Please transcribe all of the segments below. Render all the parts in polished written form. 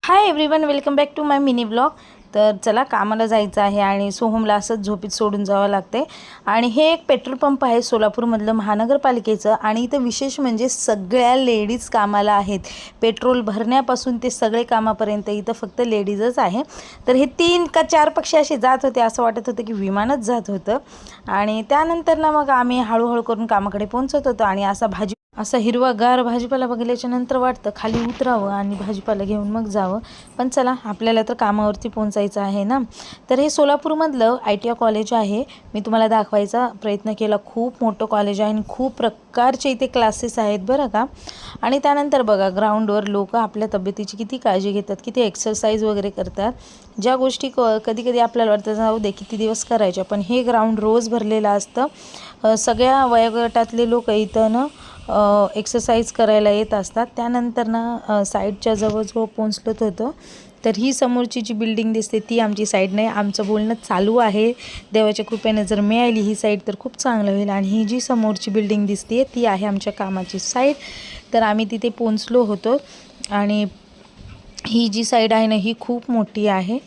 High everyone, welcome back to my mini blog. तर चला, कामाला जायचं आहे आणि सोहमला असंच झोपीत सोडून जावं लागते। आणि हे एक पेट्रोल पंप आहे सोलापूरमधलं महानगरपालिकेचं। आणि इथं विशेष म्हणजे सगळ्या लेडीज कामाला आहेत। पेट्रोल भरण्यापासून ते सगळे कामापर्यंत इथं फक्त लेडीजच आहे। तर हे 3 का 4 पक्षी असे जात होते, असं वाटत होतं की विमानच जात होतं। आणि त्यानंतर ना मग आम्ही हळूहळू करून कामाकडे पोहोचत होतो। आणि असा हिरवागार भाजीपाला बघितल्याच्या नंतर वाटतं खाली उतरावं आणि भाजीपाला घेऊन मग जावं। पण चला, आपल्याला तर कामावरती पोहोचायचं आहे ना। तर हे सोलापूरमधलं ITI कॉलेज आहे। मी तुम्हाला दाखवायचा प्रयत्न केला। खूप मोठं कॉलेज आहे आणि खूप प्रकारचे इथे क्लासेस आहेत बरं का। आणि त्यानंतर बघा, ग्राउंडवर लोक आपल्या तब्येतीची किती काळजी घेतात, किती एक्सरसाइज वगैरे करतात। ज्या गोष्टी कधी कधी आपल्याला वाटतं जाऊ दे किती दिवस करायच्या, पण हे ग्राउंड रोज भरलेलं असतं। सगळ्या वयोगटातले लोक इथं ना एक्सरसाइज करायला येत असतात। त्यानंतर ना साईडच्या जवळ जो पोहोचलोत होतो, तर ही समोरची जी बिल्डिंग दिसते ती आमची साईड नाही। आमचं बोलणं चालू आहे, देवाच्या कृपेने जर मिळाली ही साईड तर खूप चांगलं होईल। आणि ही जी समोरची बिल्डिंग दिसते ती आहे आमच्या कामाची साईड। तर आम्ही तिथे पोहोचलो होतो आणि ही जी साईड आहे ना ही खूप मोठी आहे।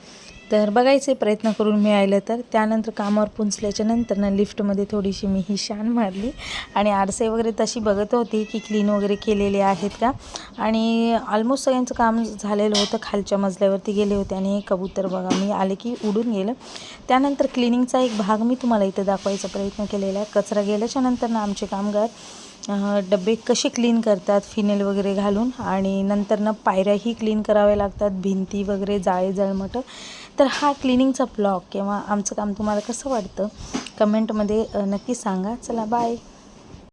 तर बघायचे प्रयत्न करून मिळालं तर। त्यानंतर कामावर पोहोचल्याच्या नंतर ना लिफ्टमध्ये थोडीशी मी ही शान मारली आणि आरसे वगैरे तशी बघत होती की क्लीन वगैरे केलेले आहेत का। आणि ऑलमोस्ट सगळ्यांचं काम झालेलं होतं। खालच्या मजल्यावरती गेले होते आणि हे कबूतर बघा, मी आले की उडून गेलं। त्यानंतर क्लिनिंगचा एक भाग मी तुम्हाला इथं दाखवायचा प्रयत्न केलेला आहे। कचरा गेल्याच्या नंतर ना आमचे कामगार डबे कसे क्लीन करतात फिनेल वगैरे घालून, आणि नंतर ना पायऱ्याही क्लीन कराव्या लागतात, भिंती वगैरे जाळे जळमटं। तर हा क्लिनिंगचा ब्लॉग किंवा आमचं काम तुम्हाला कसं वाटतं कमेंटमध्ये नक्की सांगा। चला बाय।